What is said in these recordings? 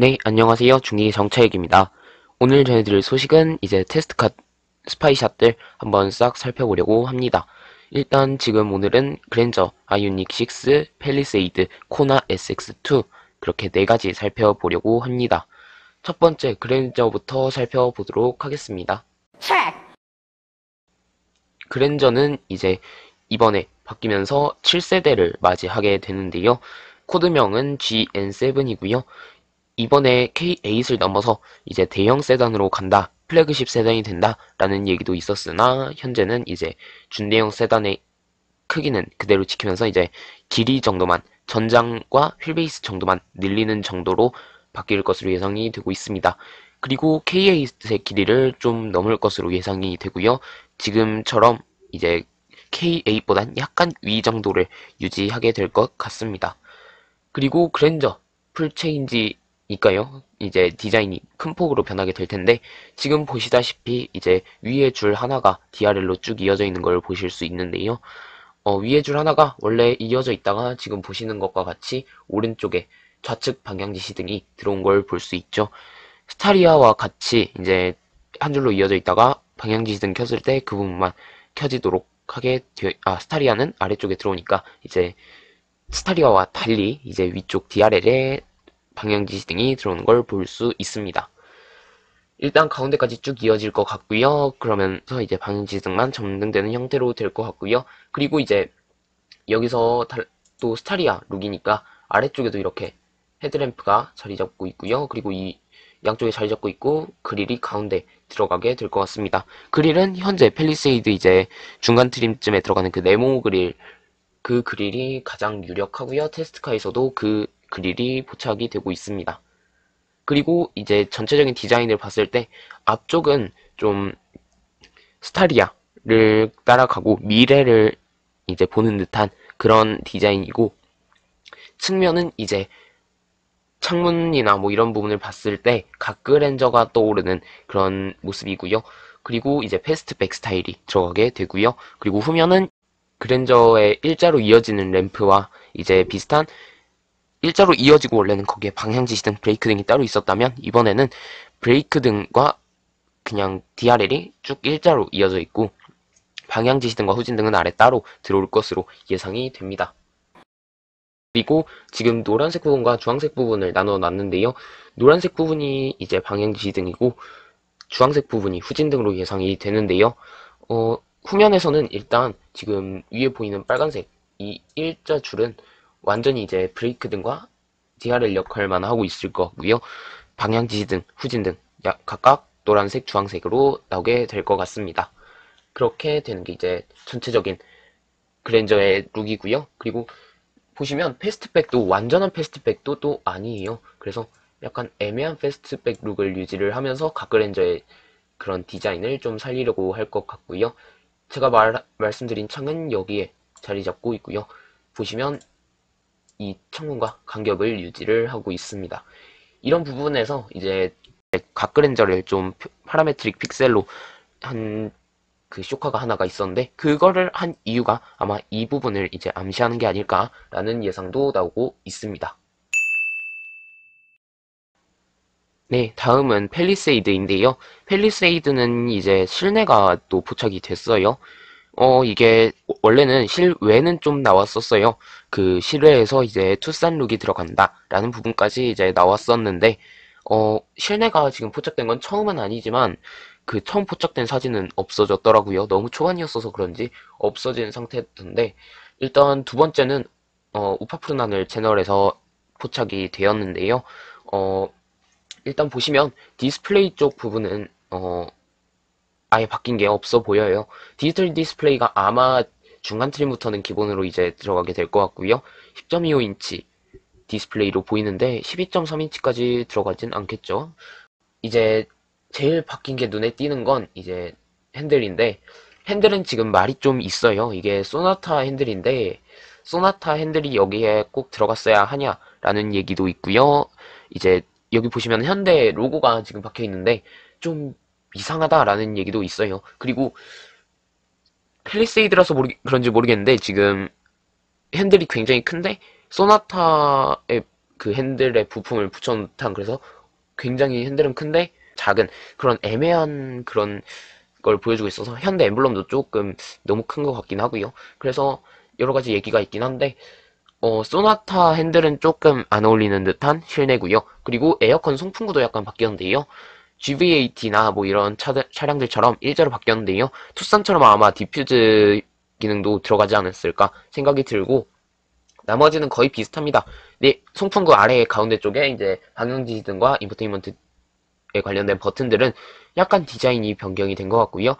네, 안녕하세요. 중이 정차익입니다. 오늘 전해드릴 소식은 이제 테스트컷 스파이샷들 한번 싹 살펴보려고 합니다. 일단 지금 오늘은 그랜저, 아이오닉 6, 펠리세이드, 코나 SX2 그렇게 네 가지 살펴보려고 합니다. 첫 번째 그랜저부터 살펴보도록 하겠습니다. 그랜저는 이제 이번에 바뀌면서 7세대를 맞이하게 되는데요. 코드명은 GN7이고요. 이번에 K8을 넘어서 이제 대형 세단으로 간다, 플래그십 세단이 된다 라는 얘기도 있었으나 현재는 이제 준대형 세단의 크기는 그대로 지키면서 이제 길이 정도만, 전장과 휠베이스 정도만 늘리는 정도로 바뀔 것으로 예상이 되고 있습니다. 그리고 K8의 길이를 좀 넘을 것으로 예상이 되고요. 지금처럼 이제 K8보단 약간 위 정도를 유지하게 될 것 같습니다. 그리고 그랜저 풀체인지니까요. 이제 디자인이 큰 폭으로 변하게 될 텐데 지금 보시다시피 이제 위에 줄 하나가 DRL로 쭉 이어져 있는 걸 보실 수 있는데요. 위에 줄 하나가 원래 이어져 있다가 지금 보시는 것과 같이 오른쪽에 좌측 방향지시 등이 들어온 걸 볼 수 있죠. 스타리아와 같이 이제 한 줄로 이어져 있다가 방향지시 등 켰을 때 그 부분만 켜지도록 하게 되어, 스타리아는 아래쪽에 들어오니까 이제 스타리아와 달리 이제 위쪽 DRL에 방향지시 등이 들어오는 걸 볼 수 있습니다. 일단 가운데까지 쭉 이어질 것 같고요. 그러면서 이제 방향지시 등만 점등되는 형태로 될 것 같고요. 그리고 이제 여기서 또 스타리아 룩이니까 아래쪽에도 이렇게 헤드램프가 자리 잡고 있고요. 그리고 이 양쪽에 자리 잡고 있고 그릴이 가운데 들어가게 될 것 같습니다. 그릴은 현재 펠리세이드 이제 중간 트림쯤에 들어가는 그 네모 그릴, 그 그릴이 가장 유력하고요. 테스트카에서도 그 그릴이 포착이 되고 있습니다. 그리고 이제 전체적인 디자인을 봤을 때 앞쪽은 좀 스타리아를 따라가고 미래를 이제 보는 듯한 그런 디자인이고, 측면은 이제 창문이나 뭐 이런 부분을 봤을 때 가크렌저가 떠오르는 그런 모습이고요. 그리고 이제 패스트백 스타일이 들어가게 되고요. 그리고 후면은 그랜저의 일자로 이어지는 램프와 이제 비슷한, 일자로 이어지고 원래는 거기에 방향지시 등 브레이크 등이 따로 있었다면 이번에는 브레이크 등과 그냥 DRL이 쭉 일자로 이어져 있고 방향지시 등과 후진 등은 아래 따로 들어올 것으로 예상이 됩니다. 그리고 지금 노란색 부분과 주황색 부분을 나눠 놨는데요. 노란색 부분이 이제 방향지시 등이고 주황색 부분이 후진 등으로 예상이 되는데요. 후면에서는 일단 지금 위에 보이는 빨간색 이 일자 줄은 완전히 이제 브레이크 등과 DRL 역할만 하고 있을 것 같고요. 방향 지시 등, 후진 등 각각 노란색, 주황색으로 나오게 될 것 같습니다. 그렇게 되는 게 이제 전체적인 그랜저의 룩이고요. 그리고 보시면 패스트백도 완전한 패스트백도 또 아니에요. 그래서 약간 애매한 패스트백 룩을 유지를 하면서 각그랜저의 그런 디자인을 좀 살리려고 할 것 같고요. 제가 말씀드린 창은 여기에 자리 잡고 있고요. 보시면 이 창문과 간격을 유지를 하고 있습니다. 이런 부분에서 이제 각그랜저를 좀 파라메트릭 픽셀로 한 그 쇼카가 하나가 있었는데 그거를 한 이유가 아마 이 부분을 이제 암시하는 게 아닐까라는 예상도 나오고 있습니다. 네, 다음은 펠리세이드인데요. 펠리세이드는 이제 실내가 또 포착이 됐어요. 이게 원래는 실외는 좀 나왔었어요. 그 실외에서 이제 투싼 룩이 들어간다라는 부분까지 이제 나왔었는데, 실내가 지금 포착된 건 처음은 아니지만 그 처음 포착된 사진은 없어졌더라고요. 너무 초반이었어서 그런지 없어진 상태였던데, 일단 두 번째는 우파푸르나늘 채널에서 포착이 되었는데요. 어, 일단 보시면 디스플레이 쪽 부분은 아예 바뀐 게 없어 보여요. 디지털 디스플레이가 아마 중간 트림부터는 기본으로 이제 들어가게 될 것 같고요. 10.25인치 디스플레이로 보이는데 12.3인치까지 들어가진 않겠죠. 이제 제일 바뀐 게 눈에 띄는 건 이제 핸들인데, 핸들은 지금 말이 좀 있어요. 이게 소나타 핸들인데 소나타 핸들이 여기에 꼭 들어갔어야 하냐라는 얘기도 있고요. 이제 여기 보시면 현대 로고가 지금 박혀 있는데 좀 이상하다라는 얘기도 있어요. 그리고 펠리세이드라서 그런지 모르겠는데 지금 핸들이 굉장히 큰데 소나타의 그 핸들에 부품을 붙여놓은, 그래서 굉장히 핸들은 큰데 작은 그런 애매한 그런 걸 보여주고 있어서 현대 엠블럼도 조금 너무 큰 것 같긴 하고요. 그래서 여러 가지 얘기가 있긴 한데 소나타 핸들은 조금 안 어울리는 듯한 실내고요. 그리고 에어컨 송풍구도 약간 바뀌었는데요. GV80나 뭐 이런 차량들처럼 일자로 바뀌었는데요. 투싼처럼 아마 디퓨즈 기능도 들어가지 않았을까 생각이 들고, 나머지는 거의 비슷합니다. 네, 송풍구 아래 가운데 쪽에 이제 방향지시 등과 인포테인먼트에 관련된 버튼들은 약간 디자인이 변경이 된 것 같고요.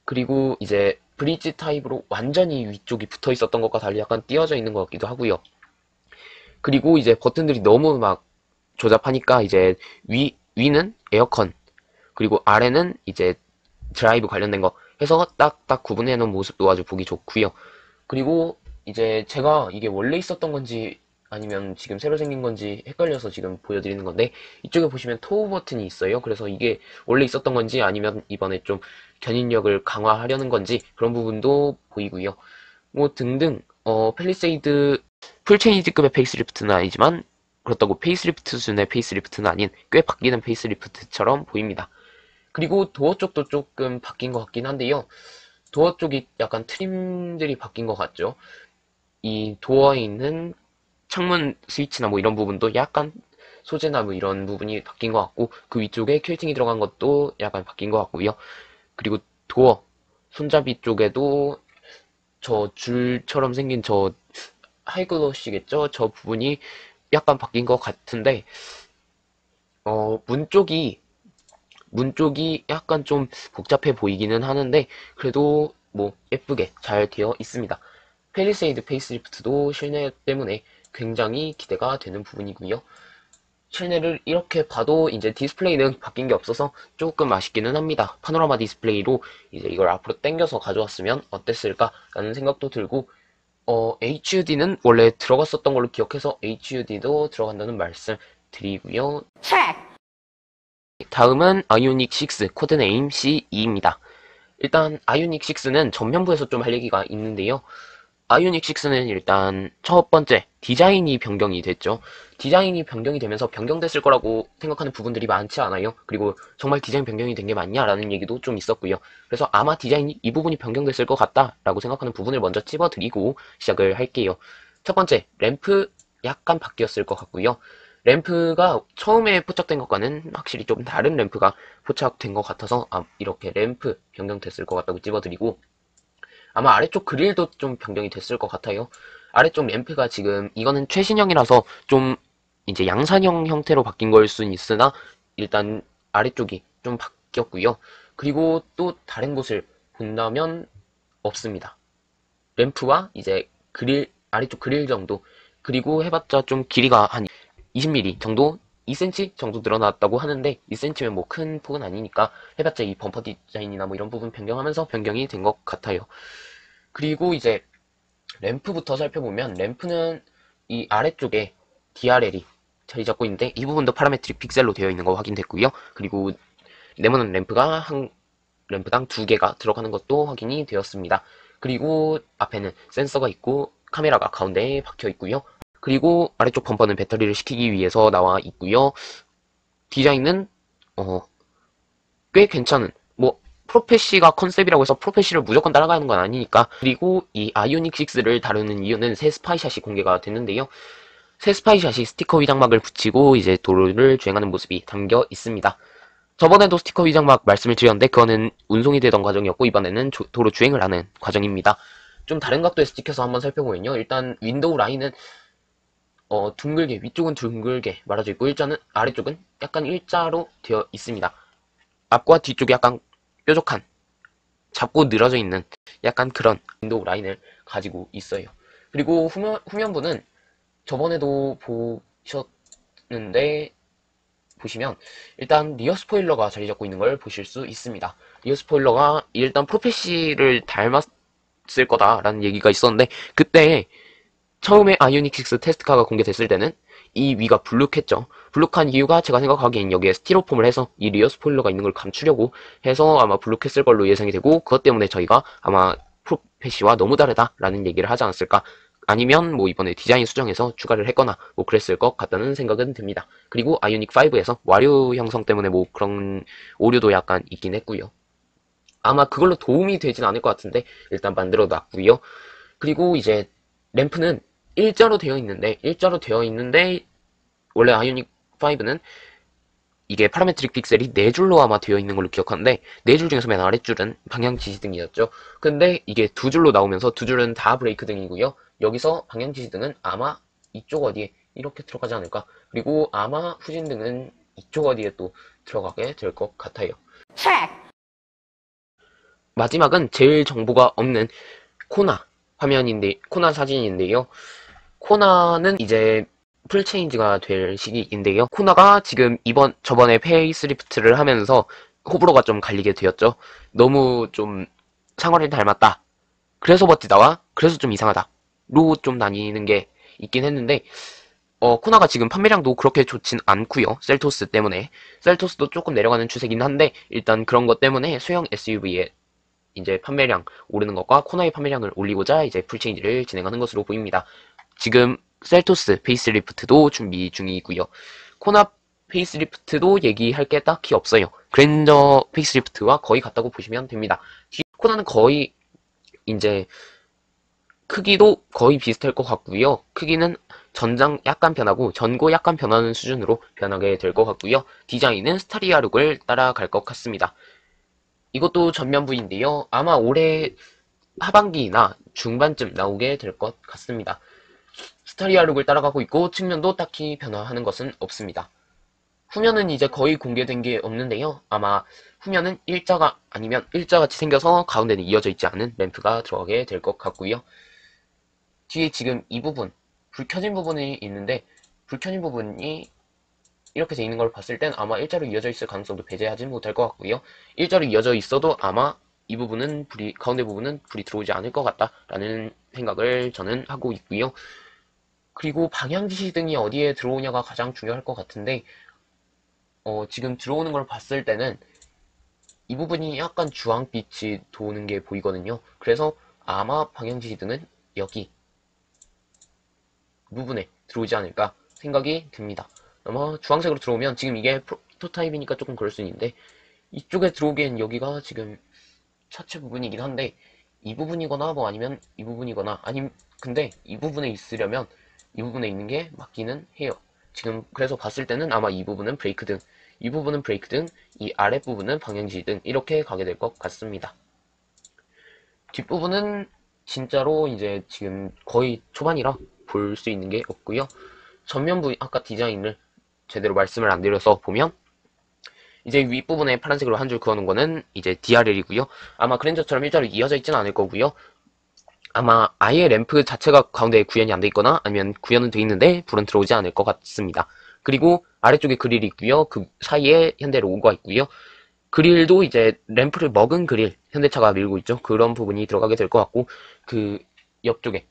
그리고 이제 브릿지 타입으로 완전히 위쪽이 붙어 있었던 것과 달리 약간 띄어져 있는 것 같기도 하고요. 그리고 이제 버튼들이 너무 막 조잡하니까 이제 위는 에어컨, 그리고 아래는 이제 드라이브 관련된 거 해서 딱딱 구분해 놓은 모습도 아주 보기 좋고요. 그리고 이제 제가 이게 원래 있었던 건지 아니면 지금 새로 생긴 건지 헷갈려서 지금 보여드리는 건데, 이쪽에 보시면 토우 버튼이 있어요. 그래서 이게 원래 있었던 건지 아니면 이번에 좀 견인력을 강화하려는 건지 그런 부분도 보이고요. 뭐 등등 팰리세이드 풀체인지급의 페이스리프트는 아니지만 그렇다고 페이스리프트 수준의 페이스리프트는 아닌 꽤 바뀌는 페이스리프트처럼 보입니다. 그리고 도어 쪽도 조금 바뀐 것 같긴 한데요. 도어 쪽이 약간 트림들이 바뀐 것 같죠. 이 도어에 있는 창문 스위치나 뭐 이런 부분도 약간 소재나 뭐 이런 부분이 바뀐 것 같고, 그 위쪽에 퀼팅이 들어간 것도 약간 바뀐 것 같고요. 그리고 도어 손잡이 쪽에도 저 줄처럼 생긴 저 하이글로시겠죠? 저 부분이 약간 바뀐 것 같은데, 문 쪽이 약간 좀 복잡해 보이기는 하는데, 그래도 뭐 예쁘게 잘 되어 있습니다. 펠리세이드 페이스리프트도 실내 때문에 굉장히 기대가 되는 부분이고요. 실내를 이렇게 봐도 이제 디스플레이는 바뀐 게 없어서 조금 아쉽기는 합니다. 파노라마 디스플레이로 이제 이걸 앞으로 당겨서 가져왔으면 어땠을까라는 생각도 들고, HUD는 원래 들어갔었던 걸로 기억해서 HUD도 들어간다는 말씀 드리고요. 다음은 아이오닉 6 코드네임 C2입니다. 일단 아이오닉 6는 전면부에서 좀 할 얘기가 있는데요. 아이오닉 6는 일단 첫 번째 디자인이 변경이 됐죠. 디자인이 변경이 되면서 변경됐을 거라고 생각하는 부분들이 많지 않아요. 그리고 정말 디자인 변경이 된 게 맞냐라는 얘기도 좀 있었고요. 그래서 아마 디자인이 이 부분이 변경됐을 것 같다라고 생각하는 부분을 먼저 찝어드리고 시작을 할게요. 첫 번째, 램프 약간 바뀌었을 것 같고요. 램프가 처음에 포착된 것과는 확실히 좀 다른 램프가 포착된 것 같아서 이렇게 램프 변경됐을 것 같다고 찝어드리고, 아마 아래쪽 그릴도 좀 변경이 됐을 것 같아요. 아래쪽 램프가 지금 이거는 최신형이라서 좀 이제 양산형 형태로 바뀐 걸 수는 있으나 일단 아래쪽이 좀 바뀌었고요. 그리고 또 다른 곳을 본다면 없습니다. 램프와 이제 그릴, 아래쪽 그릴 정도, 그리고 해봤자 좀 길이가 한 20mm 정도, 2cm 정도 늘어났다고 하는데 2cm면 뭐 큰 폭은 아니니까 해봤자 이 범퍼 디자인이나 뭐 이런 부분 변경하면서 변경이 된 것 같아요. 그리고 이제 램프부터 살펴보면, 램프는 이 아래쪽에 DRL이 자리 잡고 있는데 이 부분도 파라메트릭 픽셀로 되어 있는 거 확인됐고요. 그리고 네모난 램프가 한 램프당 2개가 들어가는 것도 확인이 되었습니다. 그리고 앞에는 센서가 있고 카메라가 가운데에 박혀 있고요. 그리고 아래쪽 범퍼는 배터리를 식히기 위해서 나와 있고요. 디자인은 꽤 괜찮은, 뭐 프로페시가 컨셉이라고 해서 프로페시를 무조건 따라가는 건 아니니까. 그리고 이 아이오닉 6를 다루는 이유는 새 스파이샷이 공개가 됐는데요. 새 스파이샷이 스티커 위장막을 붙이고 이제 도로를 주행하는 모습이 담겨 있습니다. 저번에도 스티커 위장막 말씀을 드렸는데 그거는 운송이 되던 과정이었고, 이번에는 도로 주행을 하는 과정입니다. 좀 다른 각도에서 찍혀서 한번 살펴보면요. 일단 윈도우 라인은 둥글게, 위쪽은 둥글게 말아져 있고 아래쪽은 약간 일자로 되어 있습니다. 앞과 뒤쪽이 약간 뾰족한, 잡고 늘어져 있는 약간 그런 윈도우 라인을 가지고 있어요. 그리고 후면부는 저번에도 보셨는데, 보시면 일단 리어 스포일러가 자리 잡고 있는 걸 보실 수 있습니다. 리어 스포일러가 일단 프로페시를 닮았을 거다라는 얘기가 있었는데, 그때 처음에 아이오닉 6 테스트카가 공개됐을 때는 이 위가 불룩했죠. 불룩한 이유가 제가 생각하기엔 여기에 스티로폼을 해서 이 리어 스포일러가 있는 걸 감추려고 해서 아마 불룩했을 걸로 예상이 되고, 그것 때문에 저희가 아마 프로페시와 너무 다르다라는 얘기를 하지 않았을까 아니면 뭐 이번에 디자인 수정해서 추가를 했거나 뭐 그랬을 것 같다는 생각은 듭니다. 그리고 아이오닉 5에서 와류 형성 때문에 뭐 그런 오류도 약간 있긴 했고요. 아마 그걸로 도움이 되진 않을 것 같은데 일단 만들어 놨고요. 그리고 이제 램프는 일자로 되어 있는데 원래 아이오닉 5는 이게 파라메트릭 픽셀이 4줄로 아마 되어 있는 걸로 기억하는데 4줄 중에서 맨 아랫줄은 방향 지시등이었죠. 근데 이게 2줄로 나오면서 2줄은 다 브레이크 등이고요. 여기서 방향 지시등은 아마 이쪽 어디에 이렇게 들어가지 않을까. 그리고 아마 후진등은 이쪽 어디에 또 들어가게 될 것 같아요. 마지막은 제일 정보가 없는 코나 사진인데요. 코나는 이제 풀체인지가 될 시기인데요. 코나가 지금 저번에 페이스리프트를 하면서 호불호가 좀 갈리게 되었죠. 너무 좀 상어를 닮았다. 그래서 멋지다와 그래서 좀 이상하다. 로 좀 나뉘는 게 있긴 했는데, 코나가 지금 판매량도 그렇게 좋진 않고요. 셀토스 때문에. 셀토스도 조금 내려가는 추세긴 한데, 일단 그런 것 때문에 소형 SUV의 이제 판매량 오르는 것과 코나의 판매량을 올리고자 이제 풀체인지를 진행하는 것으로 보입니다. 지금 셀토스 페이스리프트도 준비 중이고요. 코나 페이스리프트도 얘기할 게 딱히 없어요. 그랜저 페이스리프트와 거의 같다고 보시면 됩니다. 코나는 거의 이제 크기도 거의 비슷할 것 같고요. 크기는 전장 약간 변하고 전고 약간 변하는 수준으로 변하게 될 것 같고요. 디자인은 스타리아룩을 따라갈 것 같습니다. 이것도 전면부인데요. 아마 올해 하반기나 중반쯤 나오게 될 것 같습니다. 스타리아룩을 따라가고 있고 측면도 딱히 변화하는 것은 없습니다. 후면은 이제 거의 공개된 게 없는데요. 아마 후면은 일자가 아니면 일자같이 생겨서 가운데는 이어져 있지 않은 램프가 들어가게 될 것 같고요. 뒤에 지금 이 부분, 불 켜진 부분이 있는데 불 켜진 부분이 이렇게 돼 있는 걸 봤을 땐 아마 일자로 이어져 있을 가능성도 배제하지 못할 것 같고요. 일자로 이어져 있어도 아마 이 부분은 가운데 부분은 불이 들어오지 않을 것 같다라는 생각을 저는 하고 있고요. 그리고 방향지시등이 어디에 들어오냐가 가장 중요할 것 같은데, 지금 들어오는 걸 봤을 때는 이 부분이 약간 주황빛이 도는 게 보이거든요. 그래서 아마 방향지시등은 여기 부분에 들어오지 않을까 생각이 듭니다. 아마 주황색으로 들어오면 지금 이게 프로토타입이니까 조금 그럴 수 있는데 이쪽에 들어오기엔 여기가 지금 차체 부분이긴 한데 이 부분이거나 뭐 아니면 이 부분이거나 아님 근데 이 부분에 있으려면 이 부분에 있는 게 맞기는 해요. 지금 그래서 봤을 때는 아마 이 부분은 브레이크 등, 이 부분은 브레이크 등, 이 아랫부분은 방향지 등 이렇게 가게 될 것 같습니다. 뒷부분은 진짜로 이제 지금 거의 초반이라 볼 수 있는 게 없고요. 전면부 아까 디자인을 제대로 말씀을 안 드려서 보면 이제 윗부분에 파란색으로 한 줄 그어놓은 거는 이제 DRL이고요. 아마 그랜저처럼 일자로 이어져 있지는 않을 거고요. 아마 아예 램프 자체가 가운데에 구현이 안 돼 있거나 아니면 구현은 돼 있는데 불은 들어오지 않을 것 같습니다. 그리고 아래쪽에 그릴이 있고요. 그 사이에 현대 로고가 있고요. 그릴도 이제 램프를 먹은 그릴, 현대차가 밀고 있죠. 그런 부분이 들어가게 될 것 같고 그 옆쪽에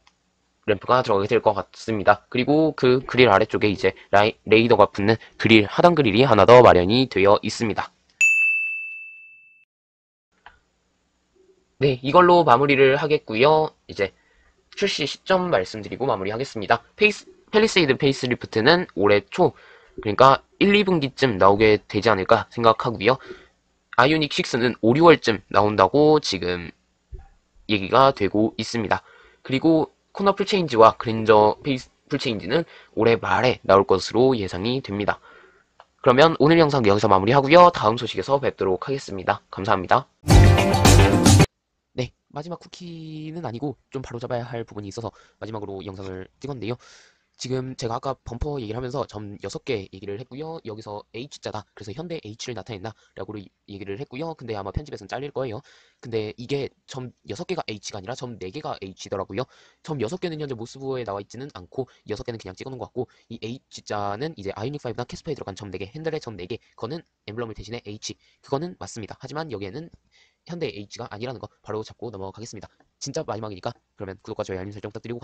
램프가 들어가게 될 것 같습니다. 그리고 그 그릴 아래쪽에 이제 레이더가 붙는 하단 그릴이 하나 더 마련이 되어 있습니다. 네, 이걸로 마무리를 하겠고요. 이제 출시 시점 말씀드리고 마무리하겠습니다. 팰리세이드 페이스리프트는 올해 초, 그러니까 1, 2분기쯤 나오게 되지 않을까 생각하고요. 아이오닉 6는 5, 6월쯤 나온다고 지금 얘기가 되고 있습니다. 그리고 코너 풀체인지와 그랜저 풀체인지는 올해 말에 나올 것으로 예상이 됩니다. 그러면 오늘 영상 여기서 마무리하고요. 다음 소식에서 뵙도록 하겠습니다. 감사합니다. 네, 마지막 쿠키는 아니고 좀 바로잡아야 할 부분이 있어서 마지막으로 영상을 찍었는데요. 지금 제가 아까 범퍼 얘기를 하면서 점 6개 얘기를 했고요. 여기서 H자다. 그래서 현대 H를 나타낸다. 라고 얘기를 했고요. 근데 아마 편집에서는 잘릴 거예요. 근데 이게 점 6개가 H가 아니라 점 4개가 H더라고요. 점 6개는 현재 모스부에 나와 있지는 않고 6개는 그냥 찍어놓은 것 같고 이 H자는 이제 아이오닉5나 캐스퍼에 들어간 점 4개, 핸들의 점 4개 그거는 엠블럼을 대신에 H 그거는 맞습니다. 하지만 여기에는 현대 H가 아니라는 거 바로 잡고 넘어가겠습니다. 진짜 마지막이니까 그러면 구독과 좋아요 알림 설정 부탁드리고